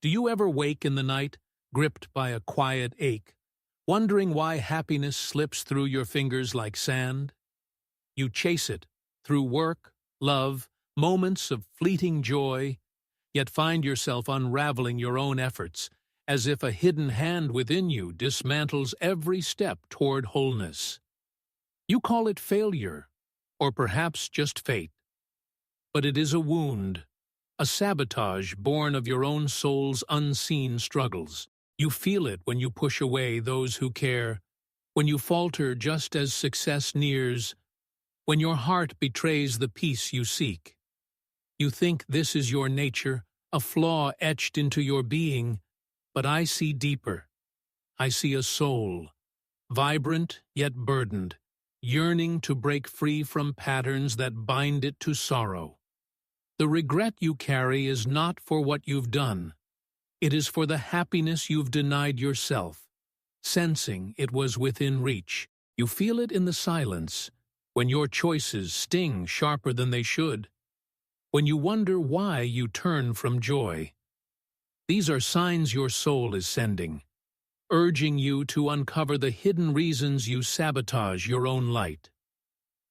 Do you ever wake in the night, gripped by a quiet ache, wondering why happiness slips through your fingers like sand? You chase it through work, love, moments of fleeting joy, yet find yourself unraveling your own efforts, as if a hidden hand within you dismantles every step toward wholeness. You call it failure, or perhaps just fate. But it is a wound, a sabotage born of your own soul's unseen struggles. You feel it when you push away those who care, when you falter just as success nears, when your heart betrays the peace you seek. You think this is your nature, a flaw etched into your being, but I see deeper. I see a soul, vibrant yet burdened, yearning to break free from patterns that bind it to sorrow. The regret you carry is not for what you've done. It is for the happiness you've denied yourself. Sensing it was within reach, you feel it in the silence, when your choices sting sharper than they should, when you wonder why you turn from joy. These are signs your soul is sending, urging you to uncover the hidden reasons you sabotage your own light.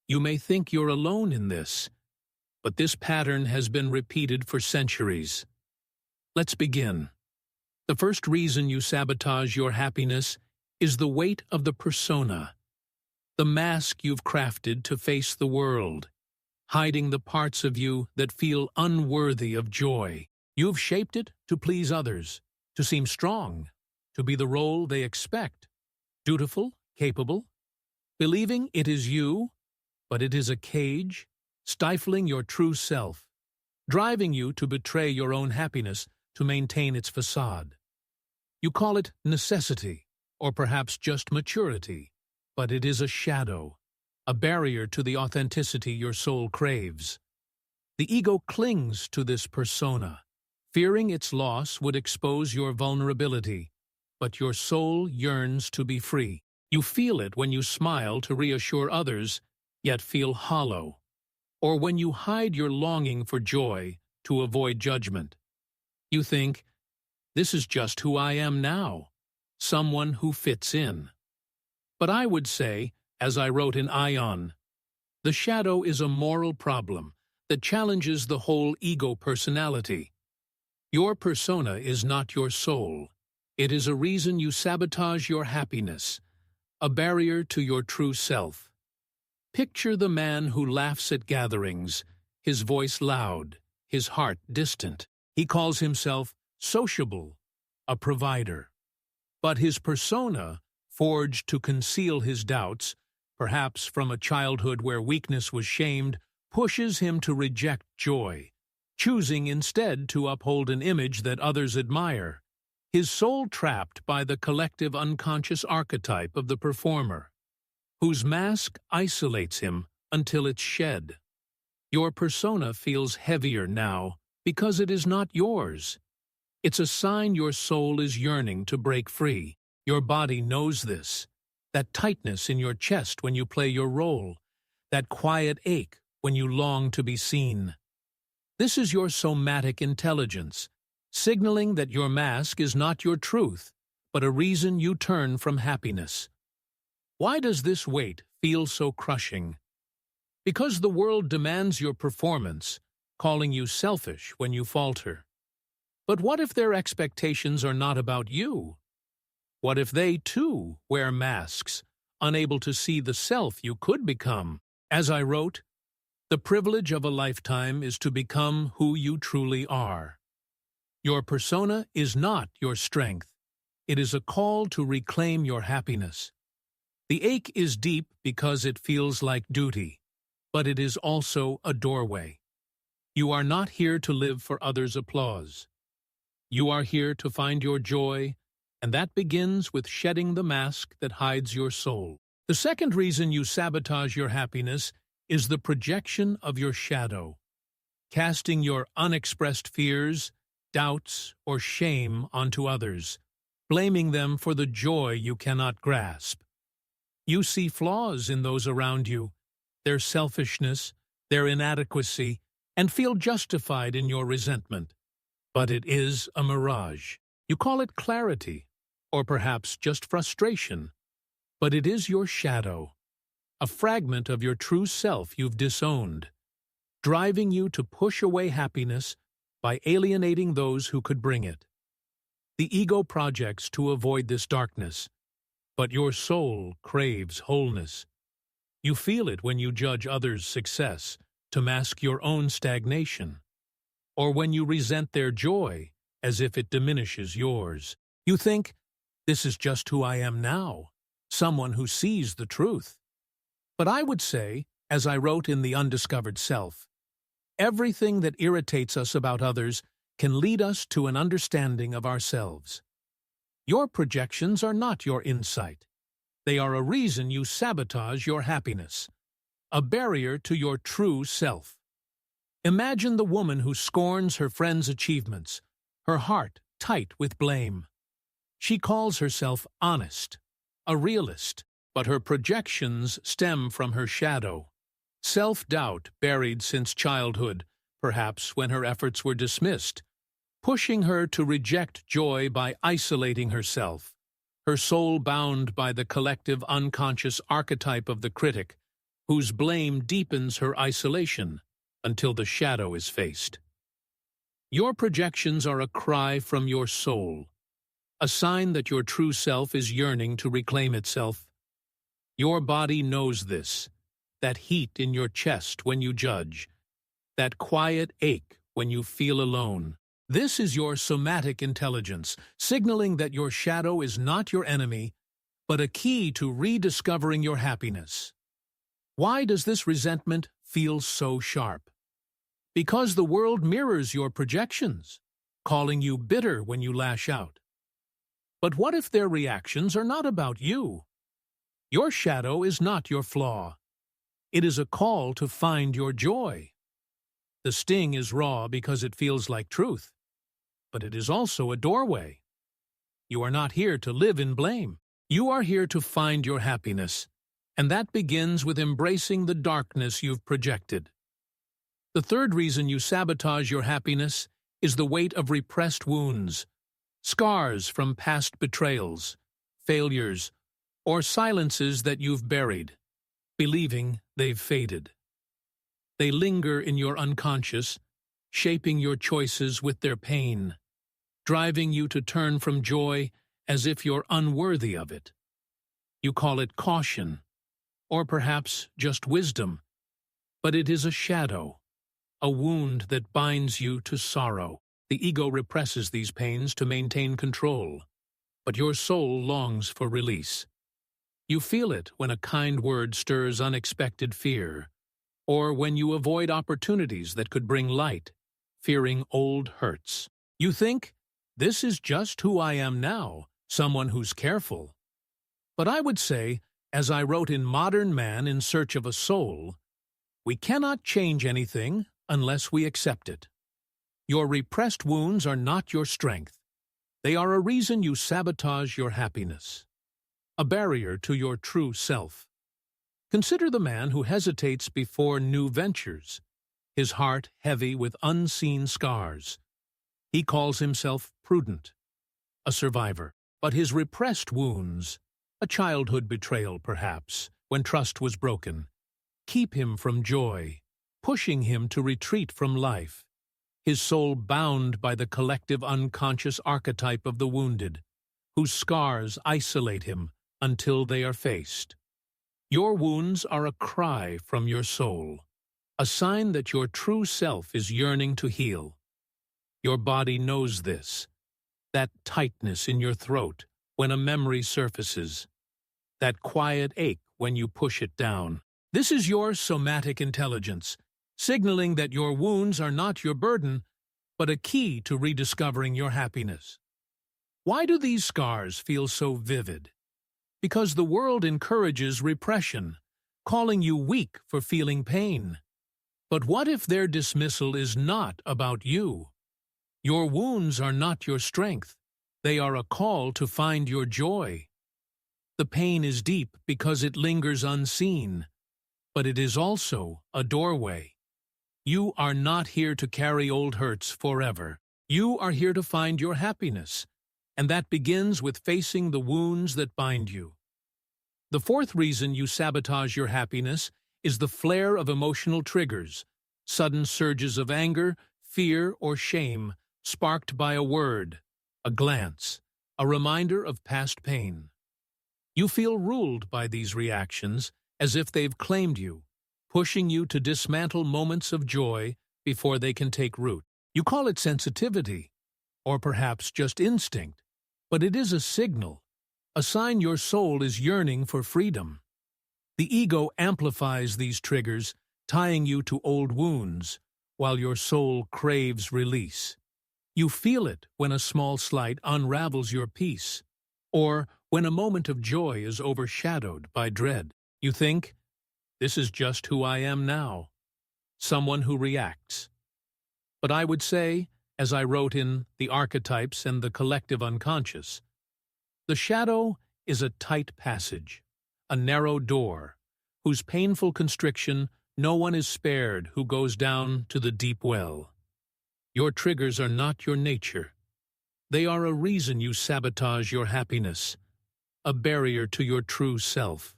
You may think you're alone in this, but this pattern has been repeated for centuries. Let's begin. The first reason you sabotage your happiness is the weight of the persona, the mask you've crafted to face the world, hiding the parts of you that feel unworthy of joy. You've shaped it to please others, to seem strong, to be the role they expect, dutiful, capable, believing it is you, but it is a cage, stifling your true self, driving you to betray your own happiness to maintain its facade. You call it necessity, or perhaps just maturity, but it is a shadow, a barrier to the authenticity your soul craves. The ego clings to this persona, fearing its loss would expose your vulnerability, but your soul yearns to be free. You feel it when you smile to reassure others, yet feel hollow, or when you hide your longing for joy to avoid judgment. You think, this is just who I am now, someone who fits in. But I would say, as I wrote in Ion, the shadow is a moral problem that challenges the whole ego personality. Your persona is not your soul. It is a reason you sabotage your happiness, a barrier to your true self. Picture the man who laughs at gatherings, his voice loud, his heart distant. He calls himself sociable, a provider. But his persona, forged to conceal his doubts, perhaps from a childhood where weakness was shamed, pushes him to reject joy, choosing instead to uphold an image that others admire, his soul trapped by the collective unconscious archetype of the performer, whose mask isolates him until it's shed. Your persona feels heavier now because it is not yours. It's a sign your soul is yearning to break free. Your body knows this, that tightness in your chest when you play your role, that quiet ache when you long to be seen. This is your somatic intelligence, signaling that your mask is not your truth, but a reason you turn from happiness. Why does this weight feel so crushing? Because the world demands your performance, calling you selfish when you falter. But what if their expectations are not about you? What if they, too, wear masks, unable to see the self you could become? As I wrote, the privilege of a lifetime is to become who you truly are. Your persona is not your strength. It is a call to reclaim your happiness. The ache is deep because it feels like duty, but it is also a doorway. You are not here to live for others' applause. You are here to find your joy, and that begins with shedding the mask that hides your soul. The second reason you sabotage your happiness is the projection of your shadow, casting your unexpressed fears, doubts, or shame onto others, blaming them for the joy you cannot grasp. You see flaws in those around you, their selfishness, their inadequacy, and feel justified in your resentment. But it is a mirage. You call it clarity, or perhaps just frustration. But it is your shadow, a fragment of your true self you've disowned, driving you to push away happiness by alienating those who could bring it. The ego projects to avoid this darkness, but your soul craves wholeness. You feel it when you judge others' success to mask your own stagnation, or when you resent their joy as if it diminishes yours. You think, this is just who I am now, someone who sees the truth. But I would say, as I wrote in The Undiscovered Self, everything that irritates us about others can lead us to an understanding of ourselves. Your projections are not your insight. They are a reason you sabotage your happiness, a barrier to your true self. Imagine the woman who scorns her friend's achievements, her heart tight with blame. She calls herself honest, a realist, but her projections stem from her shadow. Self-doubt buried since childhood, perhaps when her efforts were dismissed, pushing her to reject joy by isolating herself, her soul bound by the collective unconscious archetype of the critic, whose blame deepens her isolation until the shadow is faced. Your projections are a cry from your soul, a sign that your true self is yearning to reclaim itself. Your body knows this, that heat in your chest when you judge, that quiet ache when you feel alone. This is your somatic intelligence, signaling that your shadow is not your enemy, but a key to rediscovering your happiness. Why does this resentment feel so sharp? Because the world mirrors your projections, calling you bitter when you lash out. But what if their reactions are not about you? Your shadow is not your flaw. It is a call to find your joy. The sting is raw because it feels like truth, but it is also a doorway. You are not here to live in blame. You are here to find your happiness, and that begins with embracing the darkness you've projected. The third reason you sabotage your happiness is the weight of repressed wounds, scars from past betrayals, failures, or silences that you've buried, believing they've faded. They linger in your unconscious, shaping your choices with their pain, driving you to turn from joy as if you're unworthy of it. You call it caution, or perhaps just wisdom, but it is a shadow, a wound that binds you to sorrow. The ego represses these pains to maintain control, but your soul longs for release. You feel it when a kind word stirs unexpected fear, or when you avoid opportunities that could bring light, fearing old hurts. You think, this is just who I am now, someone who's careful. But I would say, as I wrote in Modern Man in Search of a Soul, we cannot change anything unless we accept it. Your repressed wounds are not your strength. They are a reason you sabotage your happiness, a barrier to your true self. Consider the man who hesitates before new ventures, his heart heavy with unseen scars. He calls himself prudent, a survivor, but his repressed wounds, a childhood betrayal perhaps, when trust was broken, keep him from joy, pushing him to retreat from life, his soul bound by the collective unconscious archetype of the wounded, whose scars isolate him until they are faced. Your wounds are a cry from your soul, a sign that your true self is yearning to heal. Your body knows this, that tightness in your throat when a memory surfaces, that quiet ache when you push it down. This is your somatic intelligence, signaling that your wounds are not your burden, but a key to rediscovering your happiness. Why do these scars feel so vivid? Because the world encourages repression, calling you weak for feeling pain. But what if their dismissal is not about you? Your wounds are not your strength. They are a call to find your joy. The pain is deep because it lingers unseen, but it is also a doorway. You are not here to carry old hurts forever. You are here to find your happiness, and that begins with facing the wounds that bind you. The fourth reason you sabotage your happiness is the flare of emotional triggers, sudden surges of anger, fear, or shame, sparked by a word, a glance, a reminder of past pain. You feel ruled by these reactions as if they've claimed you, pushing you to dismantle moments of joy before they can take root. You call it sensitivity, or perhaps just instinct, but it is a signal, a sign your soul is yearning for freedom. The ego amplifies these triggers, tying you to old wounds, while your soul craves release. You feel it when a small slight unravels your peace, or when a moment of joy is overshadowed by dread. You think, this is just who I am now, someone who reacts. But I would say, as I wrote in The Archetypes and the Collective Unconscious, the shadow is a tight passage, a narrow door, whose painful constriction no one is spared who goes down to the deep well. Your triggers are not your nature. They are a reason you sabotage your happiness, a barrier to your true self.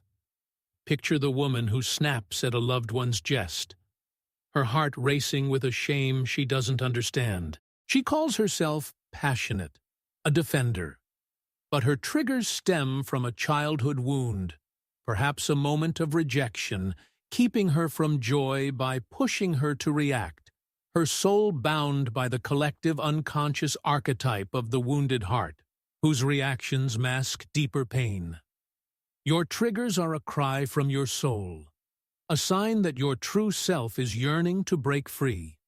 Picture the woman who snaps at a loved one's jest, her heart racing with a shame she doesn't understand. She calls herself passionate, a defender. But her triggers stem from a childhood wound, perhaps a moment of rejection, keeping her from joy by pushing her to react, her soul bound by the collective unconscious archetype of the wounded heart, whose reactions mask deeper pain. Your triggers are a cry from your soul, a sign that your true self is yearning to break free.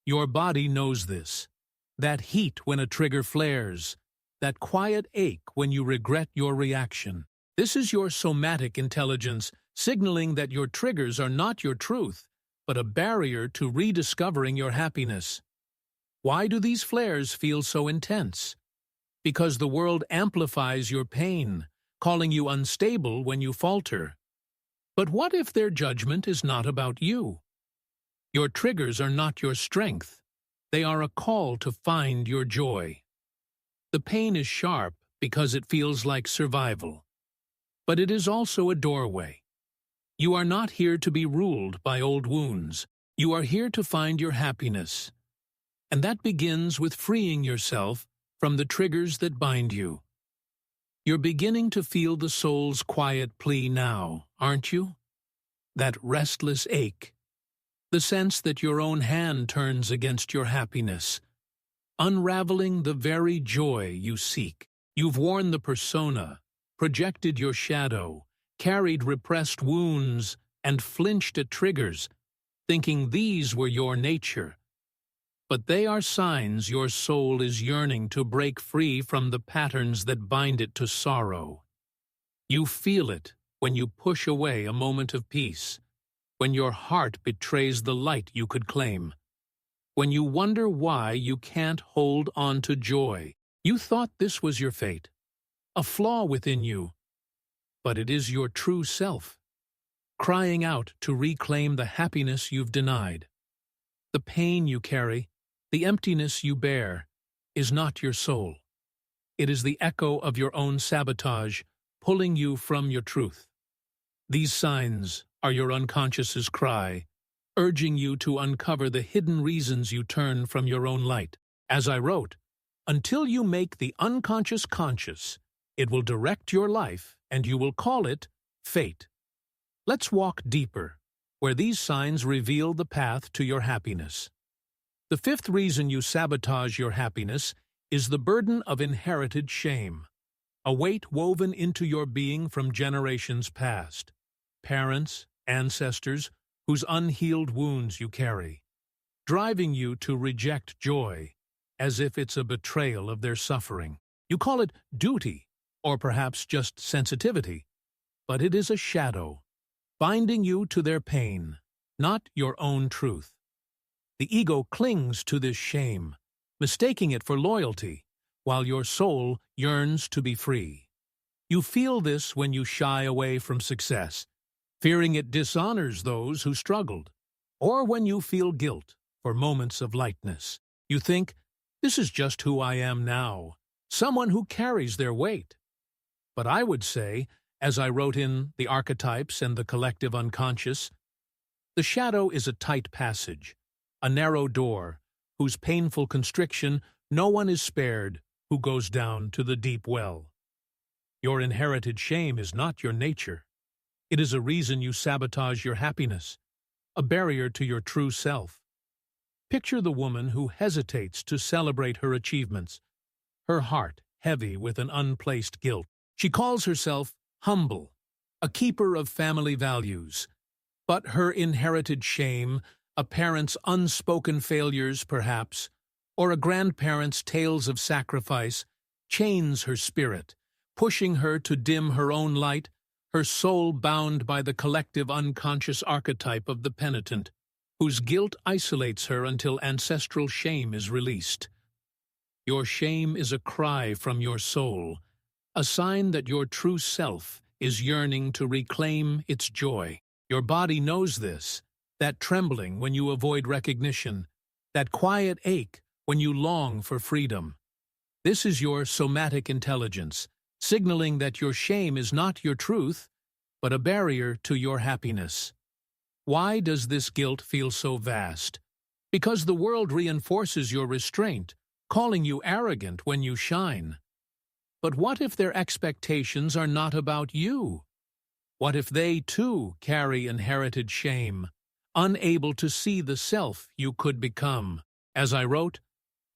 Your body knows this, that heat when a trigger flares, that quiet ache when you regret your reaction. This is your somatic intelligence signaling that your triggers are not your truth, but a barrier to rediscovering your happiness. Why do these flares feel so intense? Because the world amplifies your pain, calling you unstable when you falter. But what if their judgment is not about you? Your triggers are not your strength. They are a call to find your joy. The pain is sharp because it feels like survival. But it is also a doorway. You are not here to be ruled by old wounds. You are here to find your happiness. And that begins with freeing yourself from the triggers that bind you. You're beginning to feel the soul's quiet plea now, aren't you? That restless ache. The sense that your own hand turns against your happiness, unraveling the very joy you seek. You've worn the persona, projected your shadow, carried repressed wounds, and flinched at triggers, thinking these were your nature. But they are signs your soul is yearning to break free from the patterns that bind it to sorrow. You feel it when you push away a moment of peace, when your heart betrays the light you could claim, when you wonder why you can't hold on to joy. You thought this was your fate, a flaw within you, but it is your true self, crying out to reclaim the happiness you've denied. The pain you carry, the emptiness you bear, is not your soul. It is the echo of your own sabotage, pulling you from your truth. These signs are your unconscious's cry, urging you to uncover the hidden reasons you turn from your own light. As I wrote, until you make the unconscious conscious, it will direct your life and you will call it fate. Let's walk deeper, where these signs reveal the path to your happiness. The fifth reason you sabotage your happiness is the burden of inherited shame, a weight woven into your being from generations past, parents, ancestors, whose unhealed wounds you carry, driving you to reject joy as if it's a betrayal of their suffering. You call it duty, or perhaps just sensitivity, but it is a shadow, binding you to their pain, not your own truth. The ego clings to this shame, mistaking it for loyalty, while your soul yearns to be free. You feel this when you shy away from success, fearing it dishonors those who struggled, or when you feel guilt for moments of lightness. You think, This is just who I am now, someone who carries their weight. But I would say, as I wrote in The Archetypes and the Collective Unconscious, the shadow is a tight passage, a narrow door, whose painful constriction no one is spared who goes down to the deep well. Your inherited shame is not your nature. It is a reason you sabotage your happiness, a barrier to your true self. Picture the woman who hesitates to celebrate her achievements, her heart heavy with an unplaced guilt. She calls herself humble, a keeper of family values, but her inherited shame, a parent's unspoken failures perhaps, or a grandparent's tales of sacrifice, chains her spirit, pushing her to dim her own light, her soul bound by the collective unconscious archetype of the penitent, whose guilt isolates her until ancestral shame is released. Your shame is a cry from your soul, a sign that your true self is yearning to reclaim its joy. Your body knows this, that trembling when you avoid recognition, that quiet ache when you long for freedom. This is your somatic intelligence, signaling that your shame is not your truth, but a barrier to your happiness. Why does this guilt feel so vast? Because the world reinforces your restraint, calling you arrogant when you shine. But what if their expectations are not about you? What if they, too, carry inherited shame, unable to see the self you could become? As I wrote,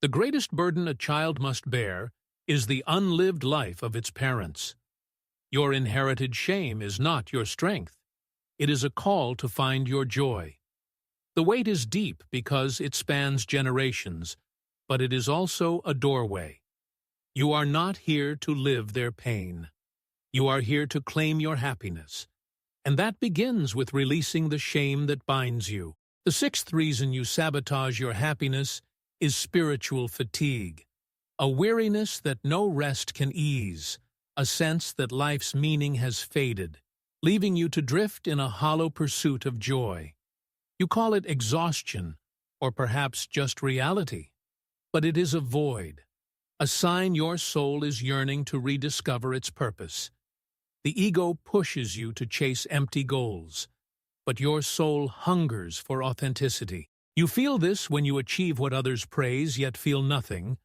the greatest burden a child must bear is the unlived life of its parents. Your inherited shame is not your strength. It is a call to find your joy. The weight is deep because it spans generations, but it is also a doorway. You are not here to live their pain. You are here to claim your happiness. And that begins with releasing the shame that binds you. The sixth reason you sabotage your happiness is spiritual fatigue, a weariness that no rest can ease, a sense that life's meaning has faded, leaving you to drift in a hollow pursuit of joy. You call it exhaustion, or perhaps just reality, but it is a void, a sign your soul is yearning to rediscover its purpose. The ego pushes you to chase empty goals, but your soul hungers for authenticity. You feel this when you achieve what others praise yet feel nothing,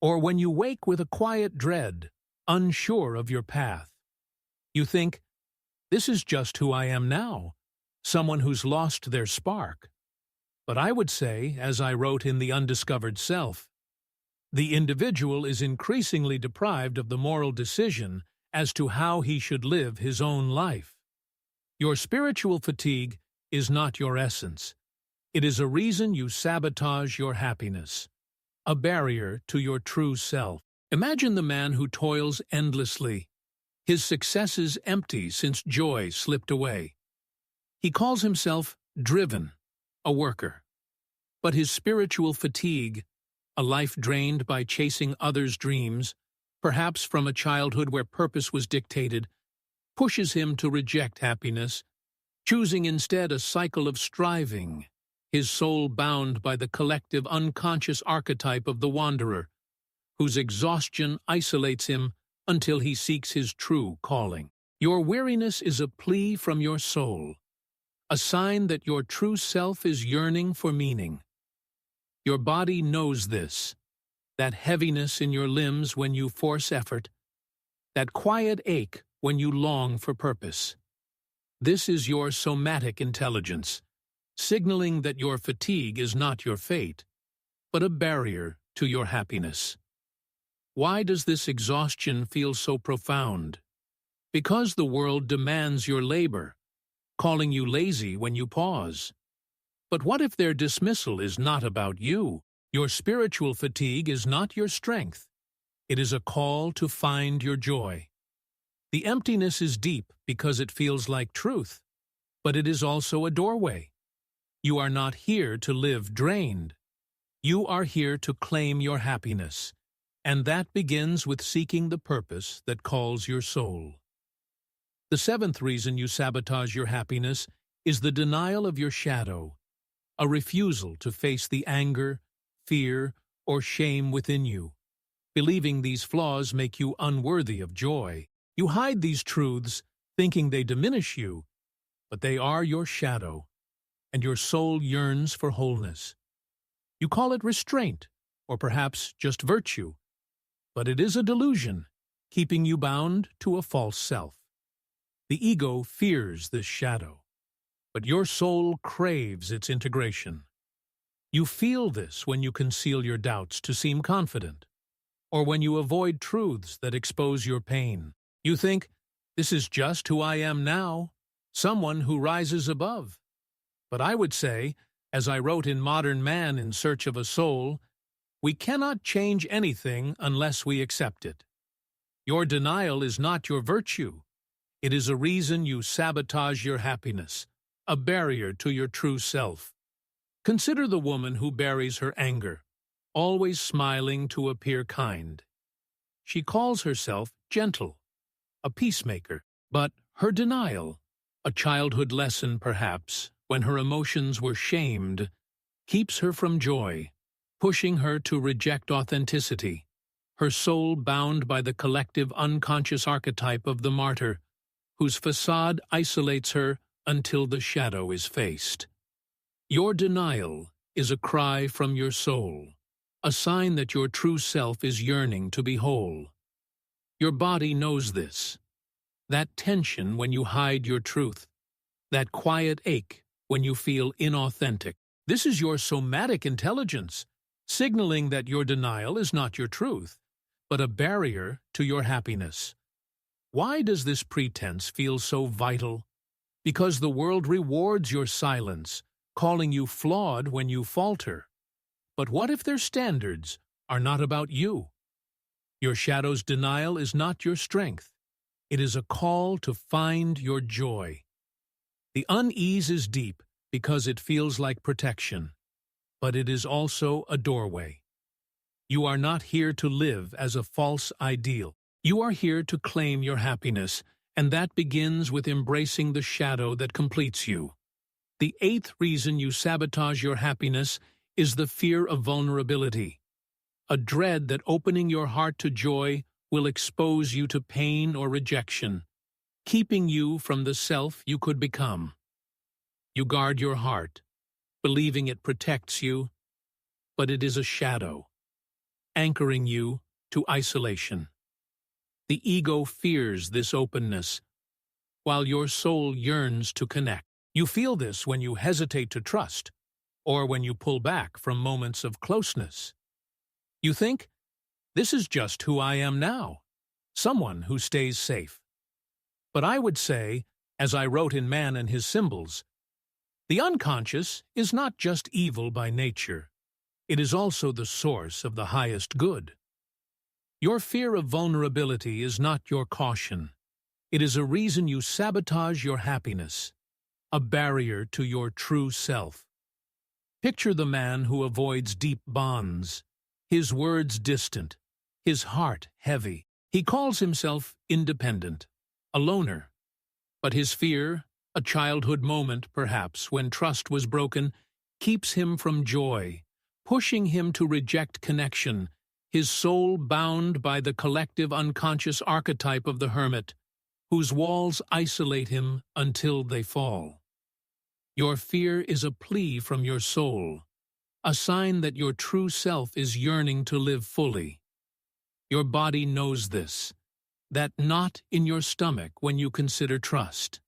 or when you wake with a quiet dread, unsure of your path. You think, this is just who I am now, someone who's lost their spark. But I would say, as I wrote in The Undiscovered Self, the individual is increasingly deprived of the moral decision as to how he should live his own life. Your spiritual fatigue is not your essence. It is a reason you sabotage your happiness, a barrier to your true self. Imagine the man who toils endlessly. His success is empty since joy slipped away. He calls himself driven, a worker. But his spiritual fatigue, a life drained by chasing others' dreams, perhaps from a childhood where purpose was dictated, pushes him to reject happiness, choosing instead a cycle of striving, his soul bound by the collective unconscious archetype of the wanderer, whose exhaustion isolates him until he seeks his true calling. Your weariness is a plea from your soul, a sign that your true self is yearning for meaning. Your body knows this, that heaviness in your limbs when you force effort, that quiet ache when you long for purpose. This is your somatic intelligence, signaling that your fatigue is not your fate, but a barrier to your happiness. Why does this exhaustion feel so profound? Because the world demands your labor, calling you lazy when you pause. But what if their dismissal is not about you? Your spiritual fatigue is not your strength. It is a call to find your joy. The emptiness is deep because it feels like truth, but it is also a doorway. You are not here to live drained. You are here to claim your happiness, and that begins with seeking the purpose that calls your soul. The seventh reason you sabotage your happiness is the denial of your shadow, a refusal to face the anger, fear, or shame within you, believing these flaws make you unworthy of joy. You hide these truths, thinking they diminish you, but they are your shadow, and your soul yearns for wholeness. You call it restraint, or perhaps just virtue, but it is a delusion, keeping you bound to a false self. The ego fears this shadow, but your soul craves its integration. You feel this when you conceal your doubts to seem confident, or when you avoid truths that expose your pain. You think, this is just who I am now, someone who rises above. But I would say, as I wrote in Modern Man in Search of a Soul, we cannot change anything unless we accept it. Your denial is not your virtue. It is a reason you sabotage your happiness, a barrier to your true self. Consider the woman who buries her anger, always smiling to appear kind. She calls herself gentle, a peacemaker, but her denial, a childhood lesson perhaps, when her emotions were shamed, keeps her from joy, pushing her to reject authenticity, her soul bound by the collective unconscious archetype of the martyr, whose facade isolates her until the shadow is faced. Your denial is a cry from your soul, a sign that your true self is yearning to be whole. Your body knows this. That tension when you hide your truth, that quiet ache when you feel inauthentic. This is your somatic intelligence, signaling that your denial is not your truth, but a barrier to your happiness. Why does this pretense feel so vital? Because the world rewards your silence, calling you flawed when you falter. But what if their standards are not about you? Your shadow's denial is not your strength. It is a call to find your joy. The unease is deep because it feels like protection, but it is also a doorway. You are not here to live as a false ideal. You are here to claim your happiness, and that begins with embracing the shadow that completes you. The eighth reason you sabotage your happiness is the fear of vulnerability, a dread that opening your heart to joy will expose you to pain or rejection, keeping you from the self you could become. You guard your heart, believing it protects you, but it is a shadow, anchoring you to isolation. The ego fears this openness, while your soul yearns to connect. You feel this when you hesitate to trust, or when you pull back from moments of closeness. You think, this is just who I am now, someone who stays safe. But I would say, as I wrote in Man and His Symbols, the unconscious is not just evil by nature. It is also the source of the highest good. Your fear of vulnerability is not your caution. It is a reason you sabotage your happiness, a barrier to your true self. Picture the man who avoids deep bonds, his words distant, his heart heavy. He calls himself independent, a loner. But his fear, a childhood moment perhaps when trust was broken, keeps him from joy, pushing him to reject connection, his soul bound by the collective unconscious archetype of the hermit, whose walls isolate him until they fall. Your fear is a plea from your soul, a sign that your true self is yearning to live fully. Your body knows this, that knot in your stomach when you consider trust,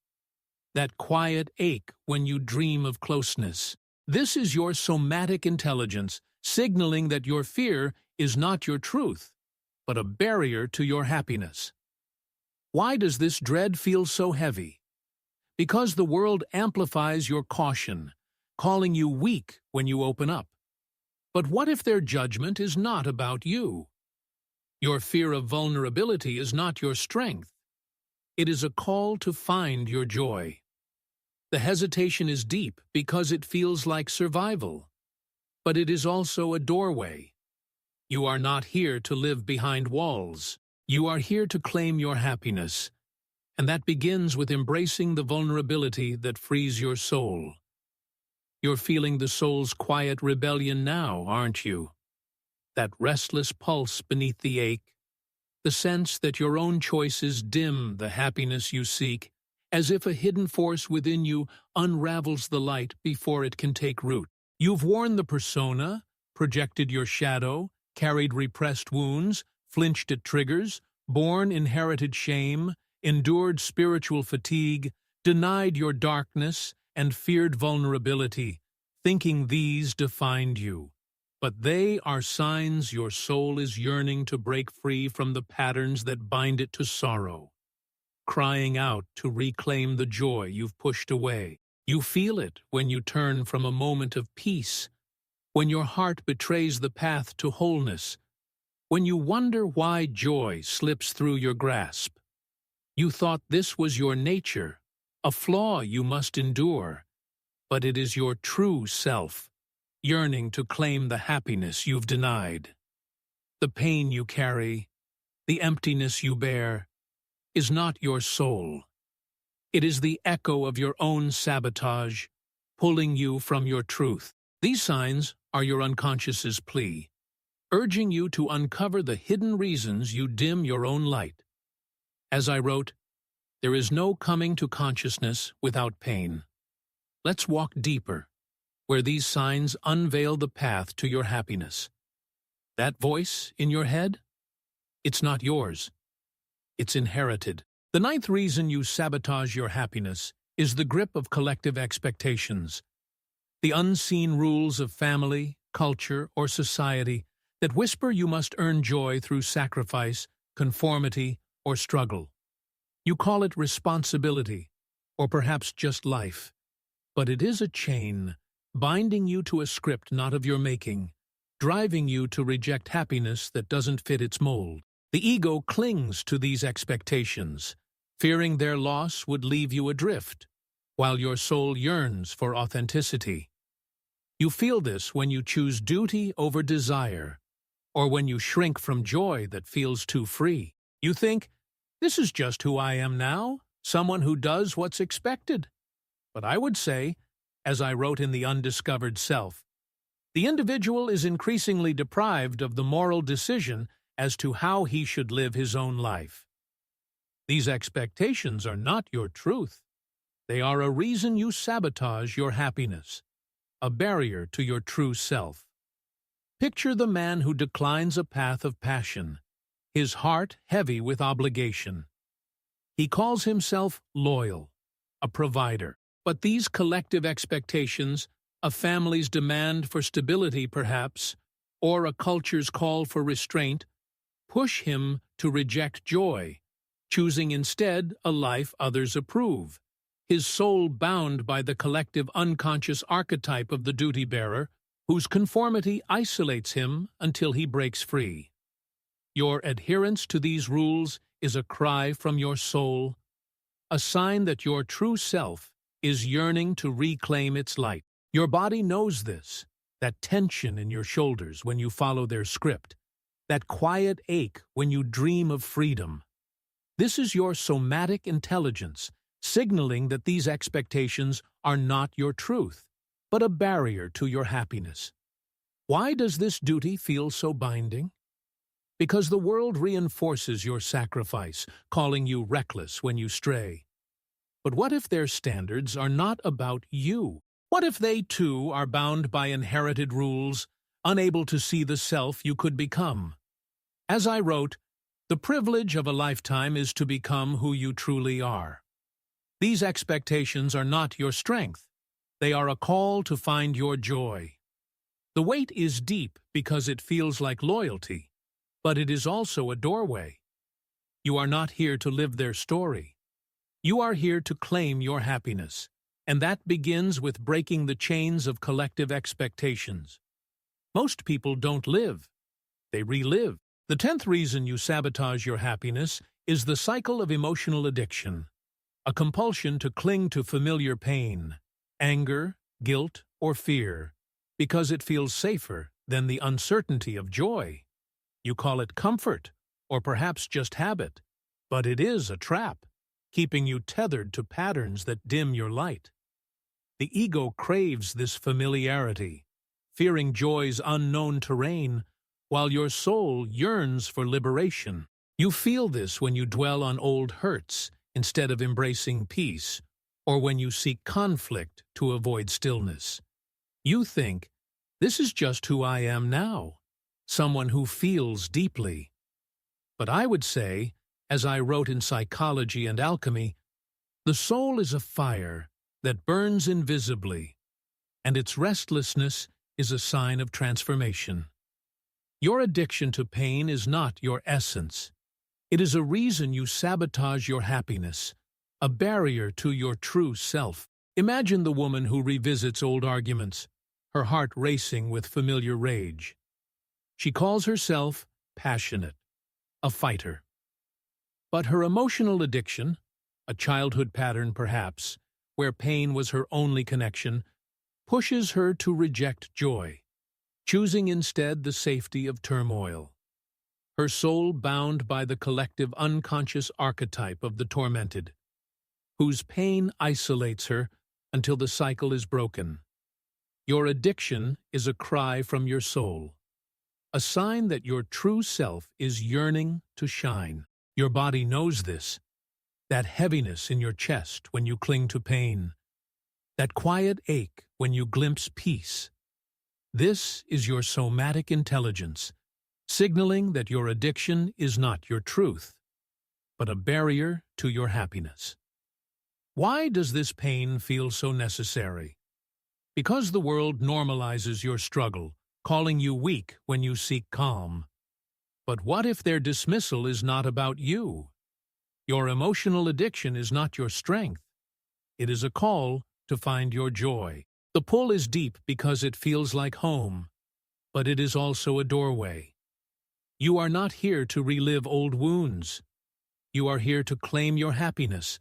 that quiet ache when you dream of closeness. This is your somatic intelligence, signaling that your fear is not your truth, but a barrier to your happiness. Why does this dread feel so heavy? Because the world amplifies your caution, calling you weak when you open up. But what if their judgment is not about you? Your fear of vulnerability is not your strength. It is a call to find your joy. The hesitation is deep because it feels like survival, but it is also a doorway. You are not here to live behind walls. You are here to claim your happiness, and that begins with embracing the vulnerability that frees your soul. You're feeling the soul's quiet rebellion now, aren't you? that restless pulse beneath the ache, the sense that your own choices dim the happiness you seek, as if a hidden force within you unravels the light before it can take root. You've worn the persona, projected your shadow, carried repressed wounds, flinched at triggers, borne inherited shame, endured spiritual fatigue, denied your darkness, and feared vulnerability, thinking these defined you. But they are signs your soul is yearning to break free from the patterns that bind it to sorrow, crying out to reclaim the joy you've pushed away. You feel it when you turn from a moment of peace, when your heart betrays the path to wholeness, when you wonder why joy slips through your grasp. You thought this was your nature, a flaw you must endure, but it is your true self, yearning to claim the happiness you've denied. The pain you carry, the emptiness you bear, is not your soul. It is the echo of your own sabotage, pulling you from your truth. These signs are your unconscious's plea, urging you to uncover the hidden reasons you dim your own light. As I wrote, there is no coming to consciousness without pain. Let's walk deeper, where these signs unveil the path to your happiness. That voice in your head? It's not yours. It's inherited. The ninth reason you sabotage your happiness is the grip of collective expectations, the unseen rules of family, culture, or society that whisper you must earn joy through sacrifice, conformity, or struggle. You call it responsibility, or perhaps just life, but it is a chain, binding you to a script not of your making, driving you to reject happiness that doesn't fit its mold. The ego clings to these expectations, fearing their loss would leave you adrift, while your soul yearns for authenticity. You feel this when you choose duty over desire, or when you shrink from joy that feels too free. You think, this is just who I am now, someone who does what's expected. But I would say, as I wrote in The Undiscovered Self, the individual is increasingly deprived of the moral decision as to how he should live his own life. These expectations are not your truth. They are a reason you sabotage your happiness, a barrier to your true self. Picture the man who declines a path of passion, his heart heavy with obligation. He calls himself loyal, a provider. But these collective expectations, a family's demand for stability perhaps, or a culture's call for restraint, push him to reject joy, choosing instead a life others approve, his soul bound by the collective unconscious archetype of the duty-bearer, whose conformity isolates him until he breaks free. Your adherence to these rules is a cry from your soul, a sign that your true self is yearning to reclaim its light. Your body knows this, that tension in your shoulders when you follow their script, that quiet ache when you dream of freedom. This is your somatic intelligence, signaling that these expectations are not your truth, but a barrier to your happiness. Why does this duty feel so binding? Because the world reinforces your sacrifice, calling you reckless when you stray. But what if their standards are not about you? What if they, too, are bound by inherited rules, unable to see the self you could become? As I wrote, the privilege of a lifetime is to become who you truly are. These expectations are not your strength. They are a call to find your joy. The weight is deep because it feels like loyalty, but it is also a doorway. You are not here to live their story. You are here to claim your happiness, and that begins with breaking the chains of collective expectations. Most people don't live. They relive. The 10th reason you sabotage your happiness is the cycle of emotional addiction, a compulsion to cling to familiar pain, anger, guilt, or fear, because it feels safer than the uncertainty of joy. You call it comfort, or perhaps just habit, but it is a trap, keeping you tethered to patterns that dim your light. The ego craves this familiarity, fearing joy's unknown terrain, while your soul yearns for liberation. You feel this when you dwell on old hurts instead of embracing peace, or when you seek conflict to avoid stillness. You think, this is just who I am now, someone who feels deeply. But I would say, as I wrote in Psychology and Alchemy, the soul is a fire that burns invisibly, and its restlessness is a sign of transformation. Your addiction to pain is not your essence. It is a reason you sabotage your happiness, a barrier to your true self. Imagine the woman who revisits old arguments, her heart racing with familiar rage. She calls herself passionate, a fighter. But her emotional addiction, a childhood pattern perhaps, where pain was her only connection, pushes her to reject joy, choosing instead the safety of turmoil. Her soul bound by the collective unconscious archetype of the tormented, whose pain isolates her until the cycle is broken. Your addiction is a cry from your soul, a sign that your true self is yearning to shine. Your body knows this, that heaviness in your chest when you cling to pain, that quiet ache when you glimpse peace. This is your somatic intelligence, signaling that your addiction is not your truth, but a barrier to your happiness. Why does this pain feel so necessary? Because the world normalizes your struggle, calling you weak when you seek calm. But what if their dismissal is not about you? Your emotional addiction is not your strength. It is a call to find your joy. The pull is deep because it feels like home, but it is also a doorway. You are not here to relive old wounds. You are here to claim your happiness,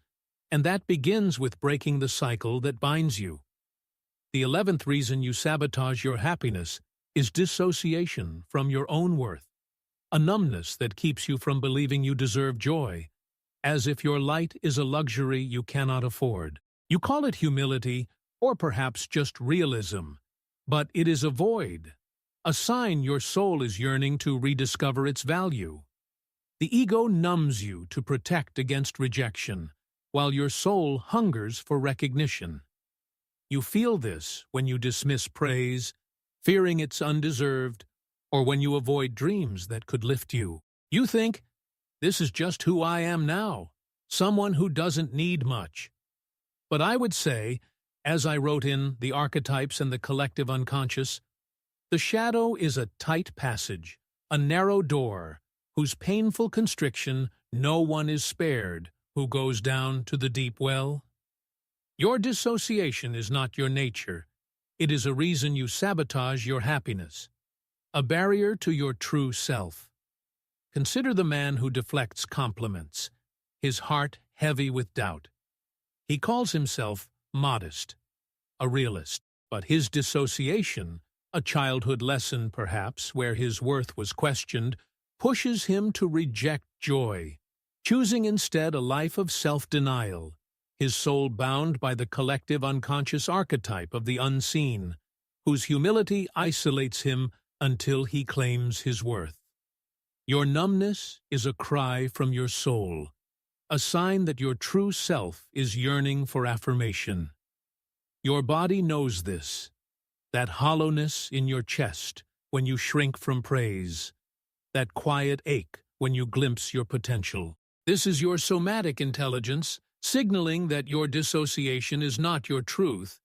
and that begins with breaking the cycle that binds you. The 11th reason you sabotage your happiness is dissociation from your own worth, a numbness that keeps you from believing you deserve joy, as if your light is a luxury you cannot afford. You call it humility, or perhaps just realism, but it is a void, a sign your soul is yearning to rediscover its value. The ego numbs you to protect against rejection, while your soul hungers for recognition. You feel this when you dismiss praise, fearing it's undeserved, or when you avoid dreams that could lift you. You think, this is just who I am now, someone who doesn't need much. But I would say, as I wrote in The Archetypes and the Collective Unconscious, the shadow is a tight passage, a narrow door, whose painful constriction no one is spared who goes down to the deep well. Your dissociation is not your nature. It is a reason you sabotage your happiness, a barrier to your true self. Consider the man who deflects compliments, his heart heavy with doubt. He calls himself modest, a realist, but his dissociation, a childhood lesson perhaps where his worth was questioned, pushes him to reject joy, choosing instead a life of self-denial, his soul bound by the collective unconscious archetype of the unseen, whose humility isolates him until he claims his worth. Your numbness is a cry from your soul, a sign that your true self is yearning for affirmation. Your body knows this, that hollowness in your chest when you shrink from praise, that quiet ache when you glimpse your potential. This is your somatic intelligence, signaling that your dissociation is not your truth,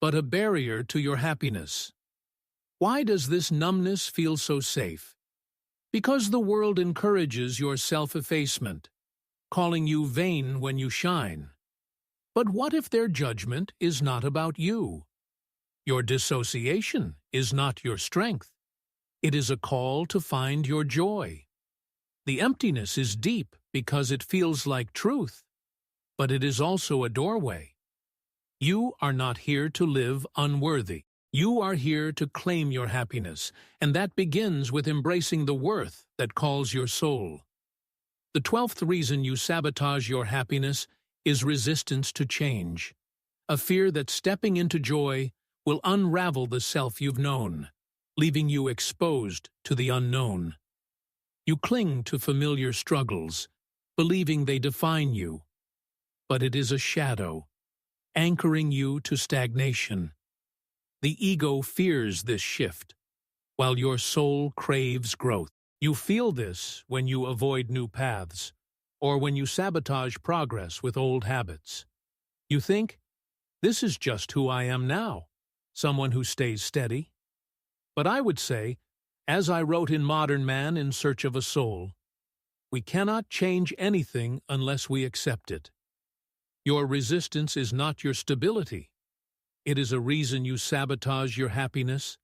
but a barrier to your happiness. Why does this numbness feel so safe? Because the world encourages your self-effacement, calling you vain when you shine. But what if their judgment is not about you? Your dissociation is not your strength. It is a call to find your joy. The emptiness is deep because it feels like truth, but it is also a doorway. You are not here to live unworthy. You are here to claim your happiness, and that begins with embracing the worth that calls your soul. The 12th reason you sabotage your happiness is resistance to change, a fear that stepping into joy will unravel the self you've known, leaving you exposed to the unknown. You cling to familiar struggles, believing they define you, but it is a shadow, anchoring you to stagnation. The ego fears this shift, while your soul craves growth. You feel this when you avoid new paths, or when you sabotage progress with old habits. You think, this is just who I am now, someone who stays steady. But I would say, as I wrote in Modern Man in Search of a Soul, we cannot change anything unless we accept it. Your resistance is not your stability. It is a reason you sabotage your happiness,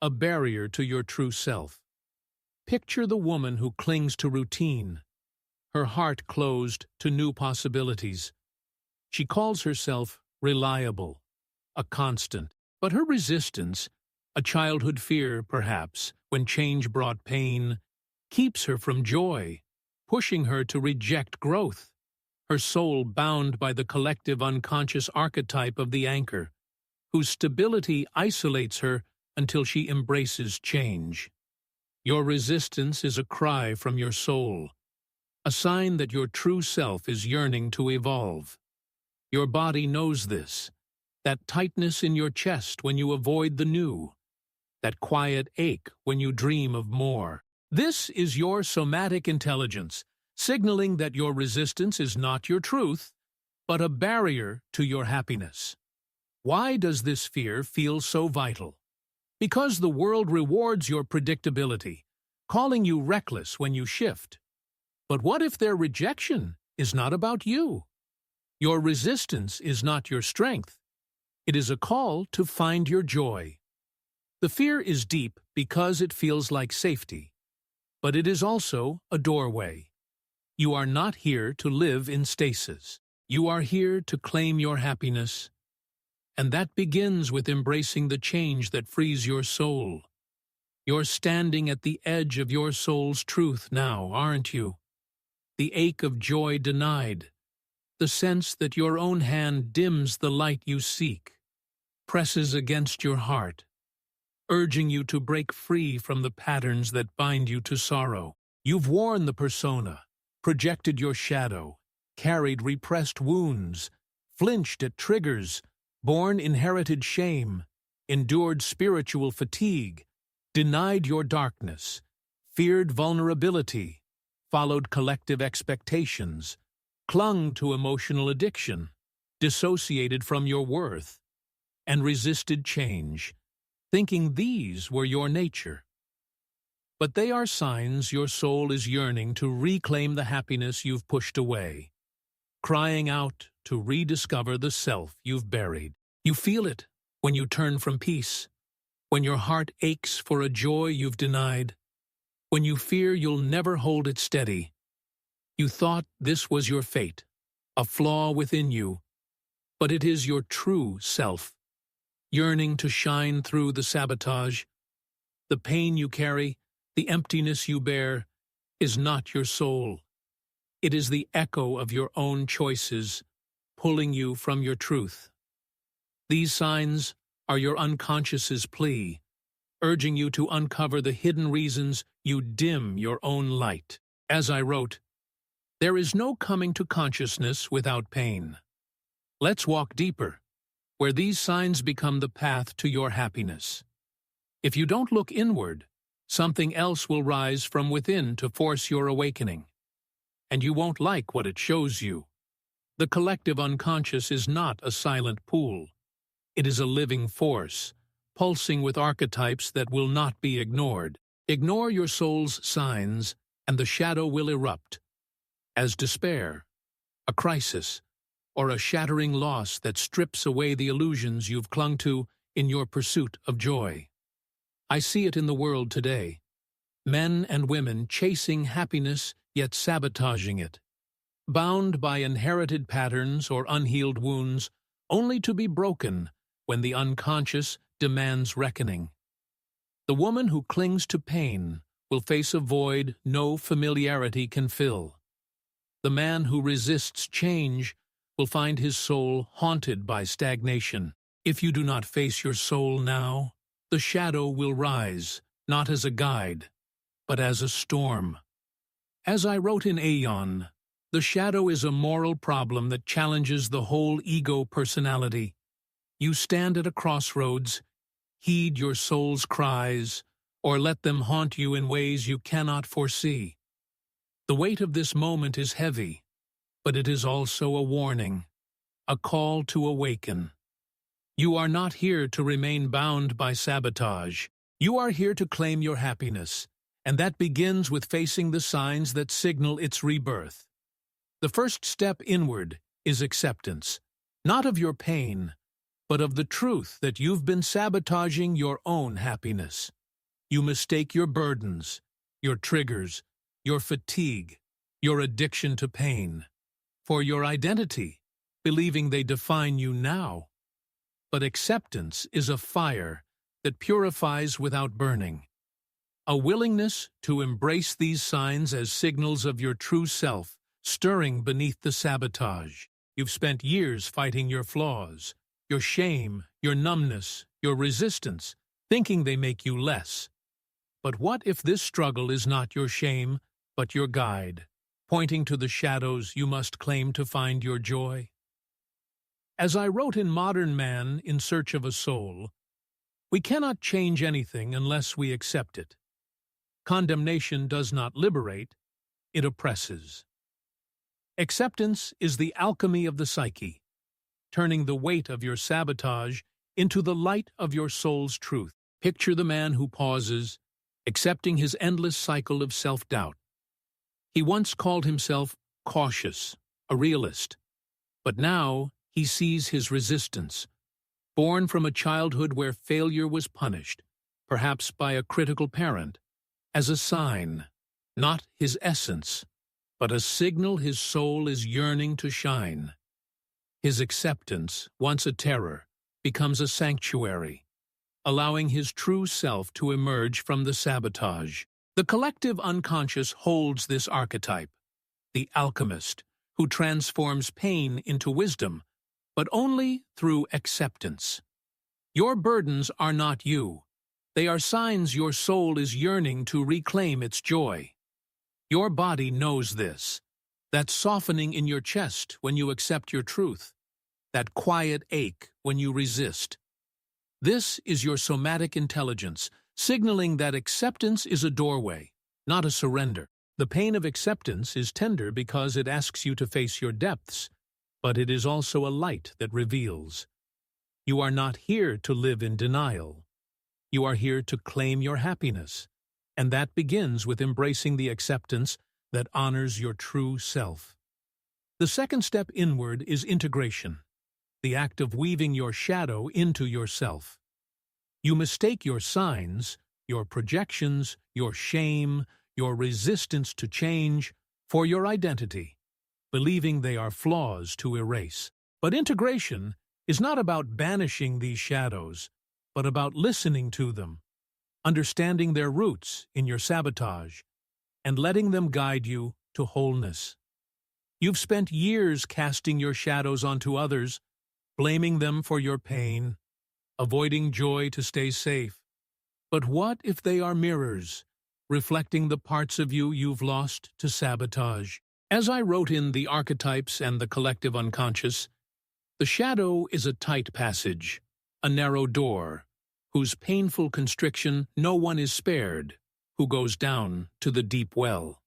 a barrier to your true self. Picture the woman who clings to routine, her heart closed to new possibilities. She calls herself reliable, a constant, but her resistance, a childhood fear perhaps, when change brought pain, keeps her from joy, pushing her to reject growth. Her soul bound by the collective unconscious archetype of the anchor, whose stability isolates her until she embraces change. Your resistance is a cry from your soul, a sign that your true self is yearning to evolve. Your body knows this, that tightness in your chest when you avoid the new, that quiet ache when you dream of more. This is your somatic intelligence, signaling that your resistance is not your truth, but a barrier to your happiness. Why does this fear feel so vital? Because the world rewards your predictability, calling you reckless when you shift. But what if their rejection is not about you? Your resistance is not your strength. It is a call to find your joy. The fear is deep because it feels like safety, but it is also a doorway. You are not here to live in stasis. You are here to claim your happiness, and that begins with embracing the change that frees your soul. You're standing at the edge of your soul's truth now, aren't you? The ache of joy denied, the sense that your own hand dims the light you seek, presses against your heart, urging you to break free from the patterns that bind you to sorrow. You've worn the persona, projected your shadow, carried repressed wounds, flinched at triggers, borne inherited shame, endured spiritual fatigue, denied your darkness, feared vulnerability, followed collective expectations, clung to emotional addiction, dissociated from your worth, and resisted change, thinking these were your nature. But they are signs your soul is yearning to reclaim the happiness you've pushed away, crying out to rediscover the self you've buried. You feel it when you turn from peace, when your heart aches for a joy you've denied, when you fear you'll never hold it steady. You thought this was your fate, a flaw within you, but it is your true self, yearning to shine through the sabotage. The pain you carry, the emptiness you bear, is not your soul. It is the echo of your own choices, pulling you from your truth. These signs are your unconscious's plea, urging you to uncover the hidden reasons you dim your own light. As I wrote, there is no coming to consciousness without pain. Let's walk deeper, where these signs become the path to your happiness. If you don't look inward, something else will rise from within to force your awakening, and you won't like what it shows you. The collective unconscious is not a silent pool. It is a living force, pulsing with archetypes that will not be ignored. Ignore your soul's signs, and the shadow will erupt, as despair, a crisis, or a shattering loss that strips away the illusions you've clung to in your pursuit of joy. I see it in the world today. Men and women chasing happiness yet sabotaging it, bound by inherited patterns or unhealed wounds, only to be broken when the unconscious demands reckoning. The woman who clings to pain will face a void no familiarity can fill. The man who resists change will find his soul haunted by stagnation. If you do not face your soul now, the shadow will rise, not as a guide, but as a storm. As I wrote in Aeon, the shadow is a moral problem that challenges the whole ego personality. You stand at a crossroads, heed your soul's cries, or let them haunt you in ways you cannot foresee. The weight of this moment is heavy, but it is also a warning, a call to awaken. You are not here to remain bound by sabotage. You are here to claim your happiness, and that begins with facing the signs that signal its rebirth. The first step inward is acceptance, not of your pain, but of the truth that you've been sabotaging your own happiness. You mistake your burdens, your triggers, your fatigue, your addiction to pain, for your identity, believing they define you now. But acceptance is a fire that purifies without burning. A willingness to embrace these signs as signals of your true self, stirring beneath the sabotage. You've spent years fighting your flaws, your shame, your numbness, your resistance, thinking they make you less. But what if this struggle is not your shame, but your guide, pointing to the shadows you must claim to find your joy? As I wrote in Modern Man in Search of a Soul, we cannot change anything unless we accept it. Condemnation does not liberate, it oppresses. Acceptance is the alchemy of the psyche, turning the weight of your sabotage into the light of your soul's truth. Picture the man who pauses, accepting his endless cycle of self-doubt. He once called himself cautious, a realist, but now he sees his resistance, born from a childhood where failure was punished, perhaps by a critical parent, as a sign, not his essence, but a signal his soul is yearning to shine. His acceptance, once a terror, becomes a sanctuary, allowing his true self to emerge from the sabotage. The collective unconscious holds this archetype, the alchemist, who transforms pain into wisdom, but only through acceptance. Your burdens are not you. They are signs your soul is yearning to reclaim its joy. Your body knows this, that softening in your chest when you accept your truth, that quiet ache when you resist. This is your somatic intelligence, signaling that acceptance is a doorway, not a surrender. The pain of acceptance is tender because it asks you to face your depths, but it is also a light that reveals. You are not here to live in denial. You are here to claim your happiness, and that begins with embracing the acceptance that honors your true self. The second step inward is integration, the act of weaving your shadow into yourself. You mistake your signs, your projections, your shame, your resistance to change, for your identity, believing they are flaws to erase. But integration is not about banishing these shadows, but about listening to them, understanding their roots in your sabotage, and letting them guide you to wholeness. You've spent years casting your shadows onto others, blaming them for your pain, avoiding joy to stay safe. But what if they are mirrors, reflecting the parts of you you've lost to sabotage? As I wrote in The Archetypes and the Collective Unconscious, the shadow is a tight passage, a narrow door, whose painful constriction no one is spared, who goes down to the deep well.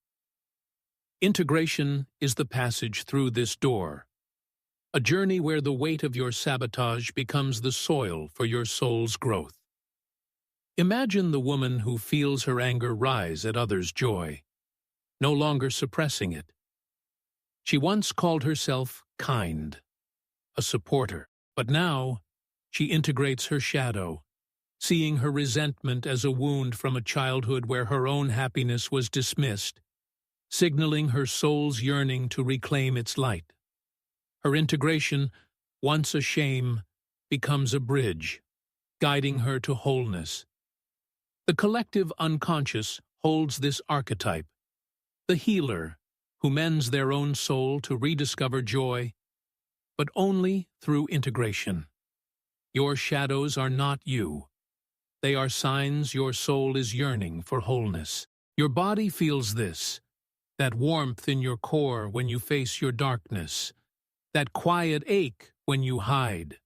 Integration is the passage through this door, a journey where the weight of your sabotage becomes the soil for your soul's growth. Imagine the woman who feels her anger rise at others' joy, no longer suppressing it. She once called herself kind, a supporter, but now she integrates her shadow, seeing her resentment as a wound from a childhood where her own happiness was dismissed, signaling her soul's yearning to reclaim its light. Her integration, once a shame, becomes a bridge, guiding her to wholeness. The collective unconscious holds this archetype, the healer who mends their own soul to rediscover joy, but only through integration. Your shadows are not you. They are signs your soul is yearning for wholeness. Your body feels this, that warmth in your core when you face your darkness, that quiet ache when you hide.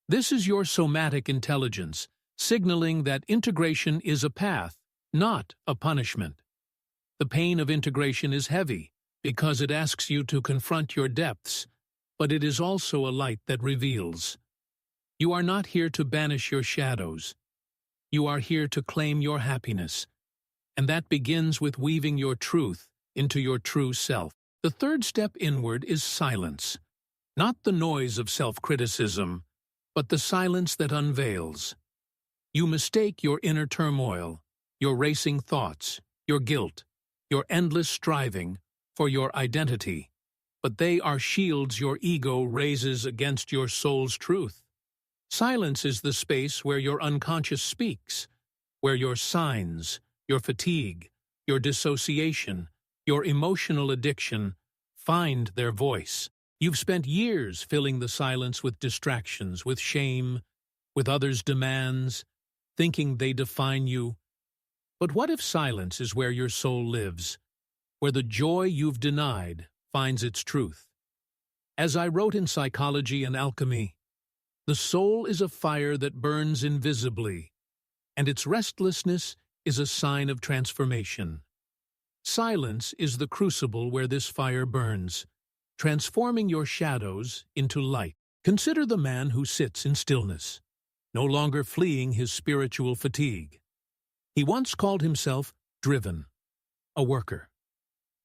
This is your somatic intelligence, signaling that integration is a path, not a punishment. The pain of integration is heavy, because it asks you to confront your depths, but it is also a light that reveals. You are not here to banish your shadows. You are here to claim your happiness, and that begins with weaving your truth into your true self. The third step inward is silence, not the noise of self-criticism, but the silence that unveils. You mistake your inner turmoil, your racing thoughts, your guilt, your endless striving for your identity, but they are shields your ego raises against your soul's truth. Silence is the space where your unconscious speaks, where your signs, your fatigue, your dissociation, your emotional addiction find their voice. You've spent years filling the silence with distractions, with shame, with others' demands, thinking they define you. But what if silence is where your soul lives, where the joy you've denied finds its truth? As I wrote in Psychology and Alchemy, the soul is a fire that burns invisibly, and its restlessness is a sign of transformation. Silence is the crucible where this fire burns, transforming your shadows into light. Consider the man who sits in stillness, no longer fleeing his spiritual fatigue. He once called himself driven, a worker.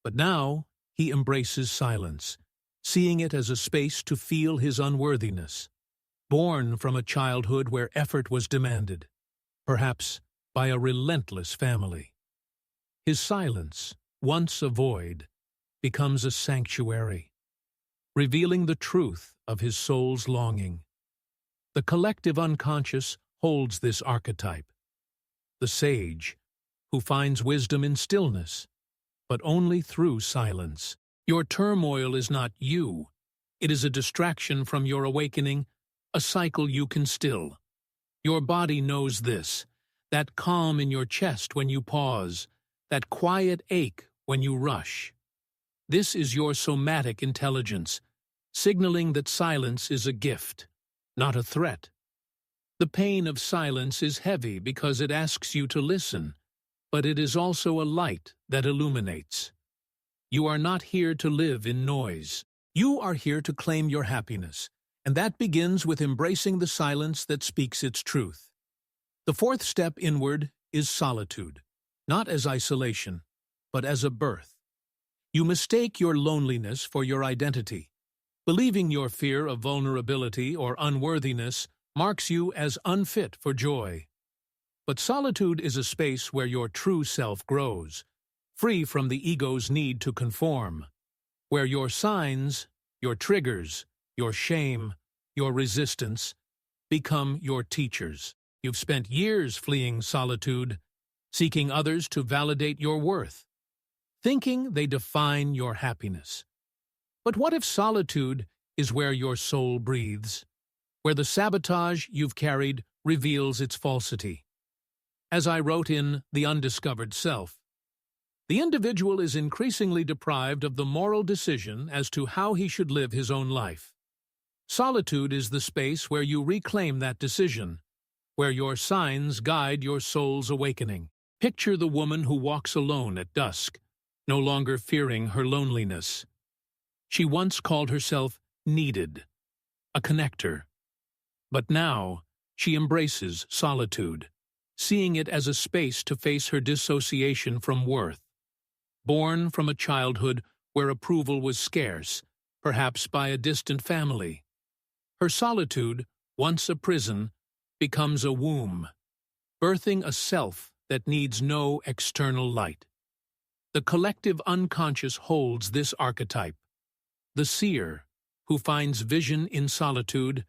But now he embraces silence, seeing it as a space to feel his unworthiness. Born from a childhood where effort was demanded, perhaps by a relentless family. His silence, once a void, becomes a sanctuary, revealing the truth of his soul's longing. The collective unconscious holds this archetype, the sage, who finds wisdom in stillness, but only through silence. Your turmoil is not you. It is a distraction from your awakening, a cycle you can still. Your body knows this, that calm in your chest when you pause, that quiet ache when you rush. This is your somatic intelligence, signaling that silence is a gift, not a threat. The pain of silence is heavy because it asks you to listen, but it is also a light that illuminates. You are not here to live in noise. You are here to claim your happiness, and that begins with embracing the silence that speaks its truth. The fourth step inward is solitude, not as isolation, but as a birth. You mistake your loneliness for your identity, believing your fear of vulnerability or unworthiness marks you as unfit for joy. But solitude is a space where your true self grows, free from the ego's need to conform, where your signs, your triggers, your shame, your resistance become your teachers. You've spent years fleeing solitude, seeking others to validate your worth, thinking they define your happiness. But what if solitude is where your soul breathes, where the sabotage you've carried reveals its falsity? As I wrote in The Undiscovered Self, the individual is increasingly deprived of the moral decision as to how he should live his own life. Solitude is the space where you reclaim that decision, where your signs guide your soul's awakening. Picture the woman who walks alone at dusk, no longer fearing her loneliness. She once called herself needed, a connector. But now she embraces solitude, seeing it as a space to face her dissociation from worth. Born from a childhood where approval was scarce, perhaps by a distant family, her solitude, once a prison, becomes a womb, birthing a self that needs no external light. The collective unconscious holds this archetype, the seer, who finds vision in solitude,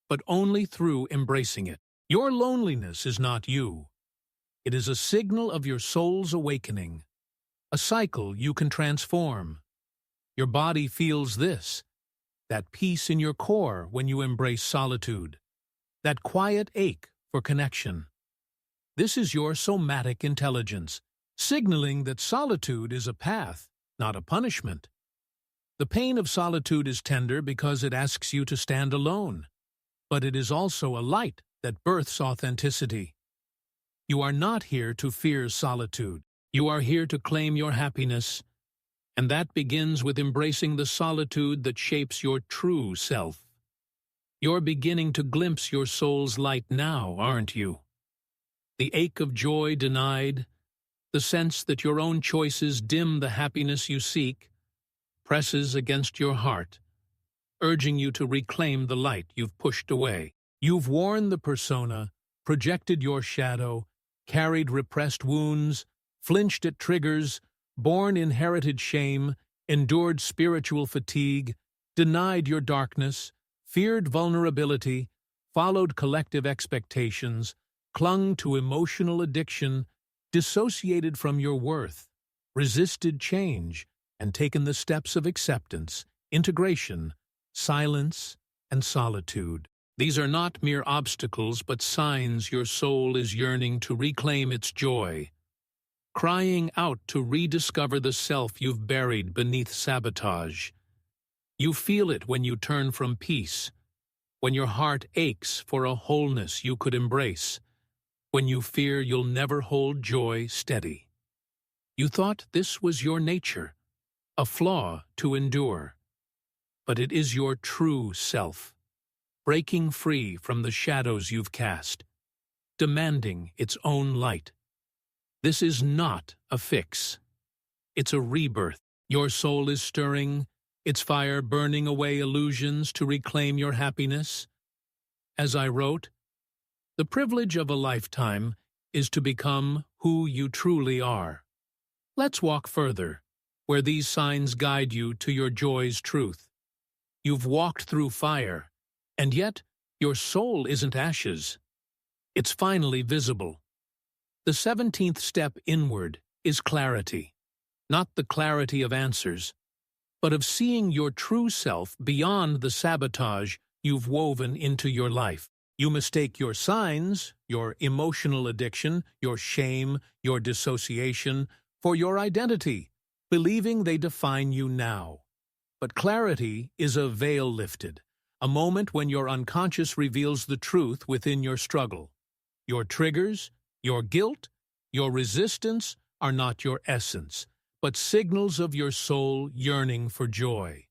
but only through embracing it. Your loneliness is not you. It is a signal of your soul's awakening, a cycle you can transform. Your body feels this, that peace in your core when you embrace solitude, that quiet ache for connection. This is your somatic intelligence, signaling that solitude is a path, not a punishment. The pain of solitude is tender because it asks you to stand alone, but it is also a light that births authenticity. You are not here to fear solitude. You are here to claim your happiness, and that begins with embracing the solitude that shapes your true self. You're beginning to glimpse your soul's light now, aren't you? The ache of joy denied, the sense that your own choices dim the happiness you seek, presses against your heart, urging you to reclaim the light you've pushed away. You've worn the persona, projected your shadow, carried repressed wounds, flinched at triggers, borne inherited shame, endured spiritual fatigue, denied your darkness, feared vulnerability, followed collective expectations, clung to emotional addiction, dissociated from your worth, resisted change, and taken the steps of acceptance, integration, silence, and solitude. These are not mere obstacles, but signs your soul is yearning to reclaim its joy, crying out to rediscover the self you've buried beneath sabotage. You feel it when you turn from peace, when your heart aches for a wholeness you could embrace, when you fear you'll never hold joy steady. You thought this was your nature, a flaw to endure, but it is your true self, breaking free from the shadows you've cast, demanding its own light. This is not a fix. It's a rebirth. Your soul is stirring, its fire burning away illusions to reclaim your happiness. As I wrote, the privilege of a lifetime is to become who you truly are. Let's walk further, where these signs guide you to your joy's truth. You've walked through fire, and yet your soul isn't ashes. It's finally visible. The 17th step inward is clarity, not the clarity of answers, but of seeing your true self beyond the sabotage you've woven into your life. You mistake your signs, your emotional addiction, your shame, your dissociation, for your identity, believing they define you now. But clarity is a veil lifted, a moment when your unconscious reveals the truth within your struggle. Your triggers, your guilt, your resistance are not your essence, but signals of your soul yearning for joy.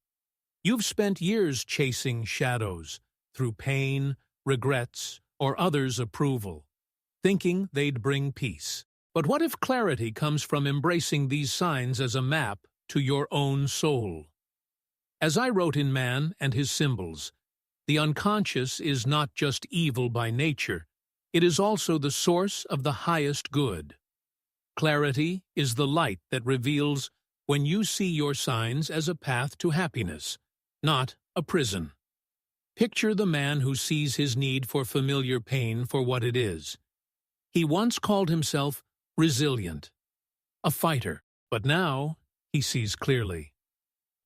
You've spent years chasing shadows, through pain, regrets, or others' approval, thinking they'd bring peace. But what if clarity comes from embracing these signs as a map to your own soul? As I wrote in Man and His Symbols, the unconscious is not just evil by nature, it is also the source of the highest good. Clarity is the light that reveals when you see your signs as a path to happiness, not a prison. Picture the man who sees his need for familiar pain for what it is. He once called himself resilient, a fighter, but now he sees clearly.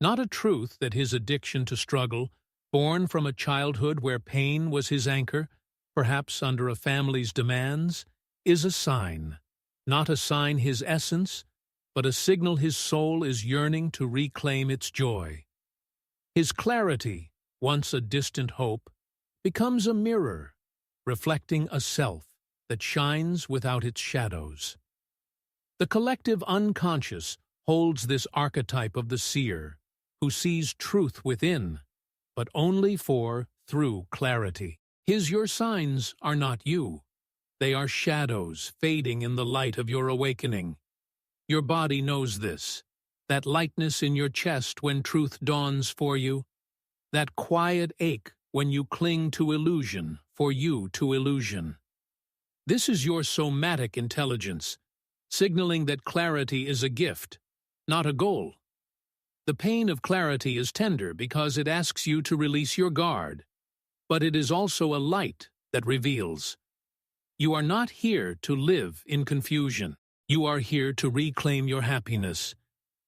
Not a truth that his addiction to struggle, born from a childhood where pain was his anchor, perhaps under a family's demands, is a sign. Not a sign his essence, but a signal his soul is yearning to reclaim its joy. His clarity, once a distant hope, becomes a mirror, reflecting a self that shines without its shadows. The collective unconscious holds this archetype of the seer, who sees truth within, but only through clarity. Your signs are not you. They are shadows fading in the light of your awakening. Your body knows this, that lightness in your chest when truth dawns for you, that quiet ache when you cling to illusion for you to illusion. This is your somatic intelligence, signaling that clarity is a gift, not a goal. The pain of clarity is tender because it asks you to release your guard, but it is also a light that reveals. You are not here to live in confusion. You are here to reclaim your happiness,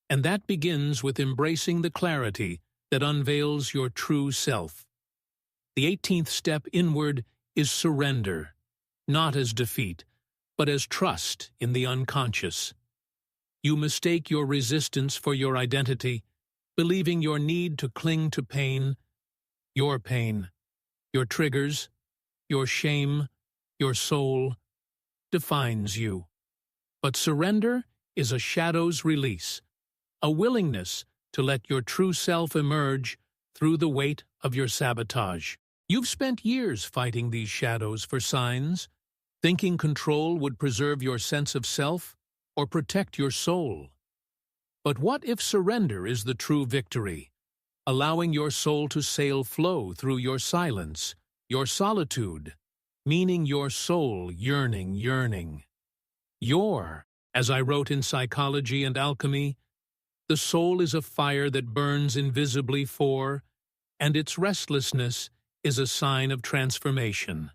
and that begins with embracing the clarity that unveils your true self. The 18th step inward is surrender, not as defeat, but as trust in the unconscious. You mistake your resistance for your identity, believing your need to cling to pain, your triggers, your shame, your soul, defines you. But surrender is a shadow's release, a willingness to let your true self emerge through the weight of your sabotage. You've spent years fighting these shadows for signs, thinking control would preserve your sense of self or protect your soul. But what if surrender is the true victory, allowing your soul to flow through your silence, your solitude, meaning your soul yearning. As I wrote in Psychology and Alchemy, the soul is a fire that burns invisibly and its restlessness is a sign of transformation.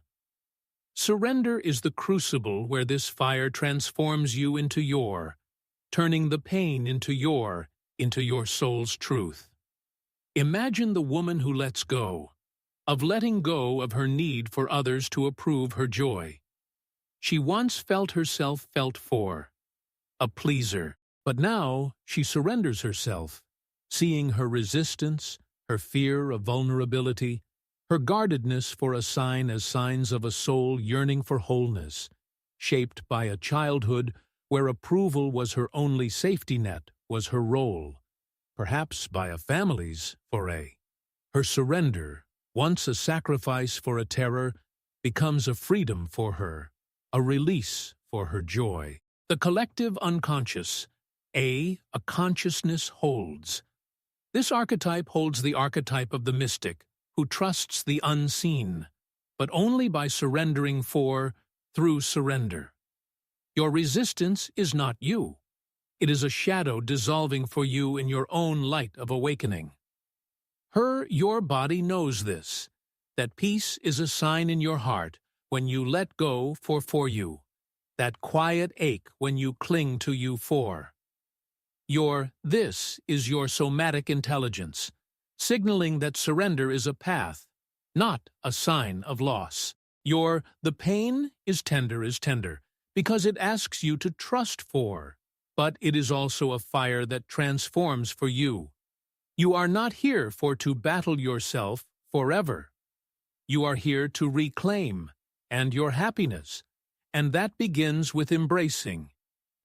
Surrender is the crucible where this fire transforms you into turning the pain into your soul's truth. Imagine the woman who lets go, of letting go of her need for others to approve her joy. She once felt herself felt for, a pleaser, but now she surrenders herself, seeing her resistance, her fear of vulnerability, her guardedness for a sign as signs of a soul yearning for wholeness, shaped by a childhood where approval was her only safety net, was her role, perhaps by a family's foray. Her surrender, once a sacrifice for a terror, becomes a freedom for her, a release for her joy. The collective unconscious, a consciousness holds. This archetype holds the archetype of the mystic, who trusts the unseen, but only by surrendering through surrender. Your resistance is not you. It is a shadow dissolving for you in your own light of awakening. Your body knows this, that peace is a sign in your heart when you let go for you, that quiet ache when you cling to you for. This is your somatic intelligence, signaling that surrender is a path, not a sign of loss. The pain is tender, because it asks you to trust but it is also a fire that transforms for you. You are not here to battle yourself forever. You are here to reclaim and your happiness, and that begins with embracing,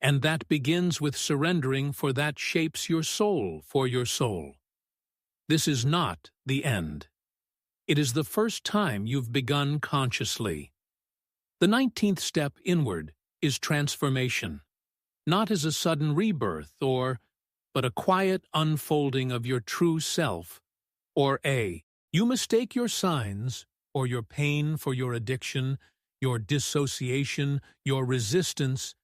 and that begins with surrendering, for that shapes your soul for your soul. This is not the end. It is the first time you've begun consciously. The 19th step inward is transformation, not as a sudden rebirth but a quiet unfolding of your true self, you mistake your signs or your pain for your addiction, your dissociation, your resistance,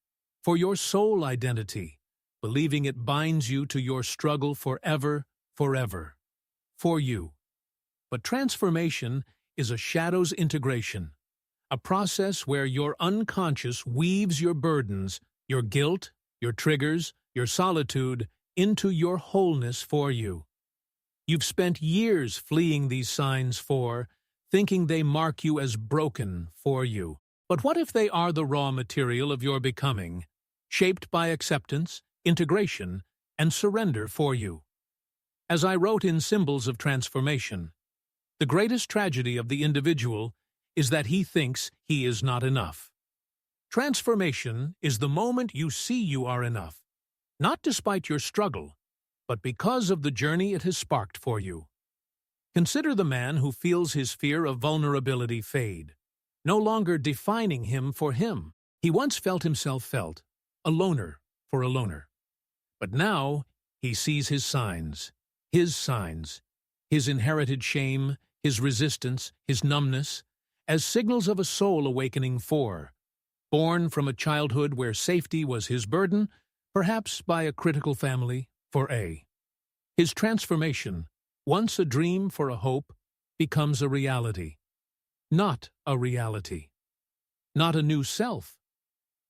for your soul identity, believing it binds you to your struggle forever, for you. But transformation is a shadow's integration, a process where your unconscious weaves your burdens, your guilt, your triggers, your solitude, into your wholeness for you. You've spent years fleeing these signs thinking they mark you as broken for you. But what if they are the raw material of your becoming, shaped by acceptance, integration, and surrender for you? As I wrote in Symbols of Transformation, the greatest tragedy of the individual is that he thinks he is not enough. Transformation is the moment you see you are enough, not despite your struggle, but because of the journey it has sparked for you. Consider the man who feels his fear of vulnerability fade, no longer defining him for him. He once felt himself a loner for a loner. But now he sees his signs, his inherited shame, his resistance, his numbness, as signals of a soul awakening born from a childhood where safety was his burden, perhaps by a critical family, His transformation, once a dream for a hope, becomes a reality. Not a reality. Not a new self,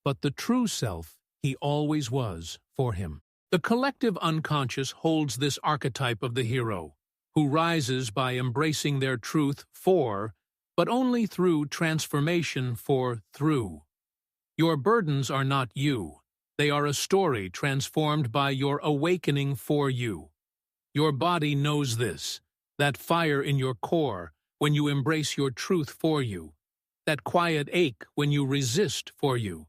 but the true self he always was for him. The collective unconscious holds this archetype of the hero, who rises by embracing their truth but only through transformation through. Your burdens are not you. They are a story transformed by your awakening for you. Your body knows this, that fire in your core when you embrace your truth for you, that quiet ache when you resist for you.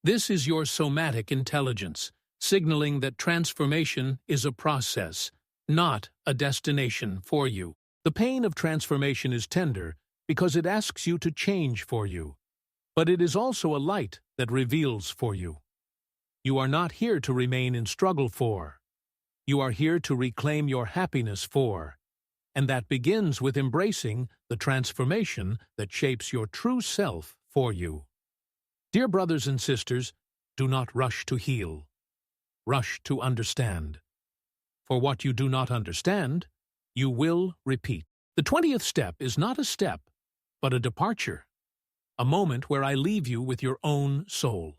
This is your somatic intelligence, signaling that transformation is a process, not a destination for you. The pain of transformation is tender because it asks you to change for you, but it is also a light that reveals for you. You are not here to remain in struggle for. You are here to reclaim your happiness for, and that begins with embracing the transformation that shapes your true self for you. Dear brothers and sisters, do not rush to heal. Rush to understand. For what you do not understand, you will repeat. The 20th step is not a step, but a departure. A moment where I leave you with your own soul.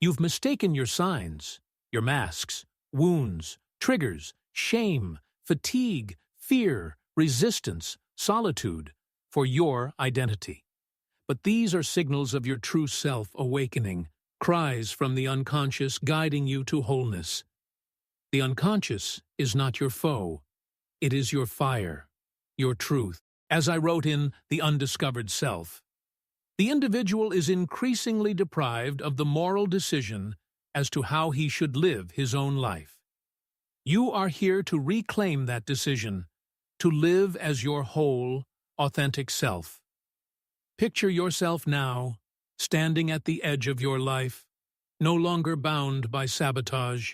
You've mistaken your signs, your masks, wounds, triggers, shame, fatigue, fear, resistance, solitude, for your identity. But these are signals of your true self awakening, cries from the unconscious guiding you to wholeness. The unconscious is not your foe. It is your fire, your truth. As I wrote in The Undiscovered Self, the individual is increasingly deprived of the moral decision as to how he should live his own life. You are here to reclaim that decision, to live as your whole, authentic self. Picture yourself now, standing at the edge of your life, no longer bound by sabotage.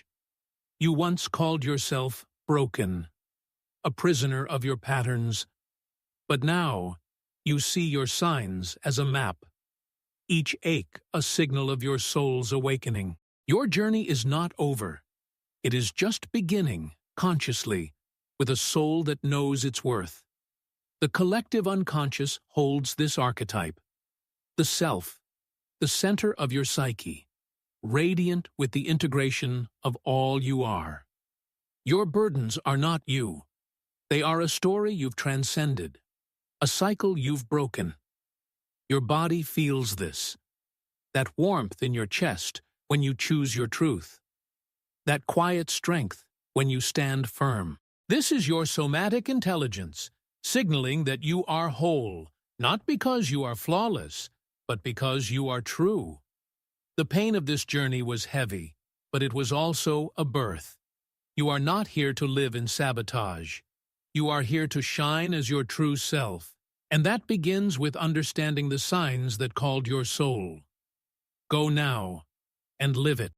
You once called yourself broken, a prisoner of your patterns, but now you see your signs as a map, each ache a signal of your soul's awakening. Your journey is not over. It is just beginning, consciously, with a soul that knows its worth. The collective unconscious holds this archetype. The self, the center of your psyche, radiant with the integration of all you are. Your burdens are not you. They are a story you've transcended, a cycle you've broken. Your body feels this, that warmth in your chest when you choose your truth, that quiet strength when you stand firm. This is your somatic intelligence, signaling that you are whole, not because you are flawless, but because you are true. The pain of this journey was heavy, but it was also a birth. You are not here to live in sabotage. You are here to shine as your true self, and that begins with understanding the signs that called your soul. Go now and live it.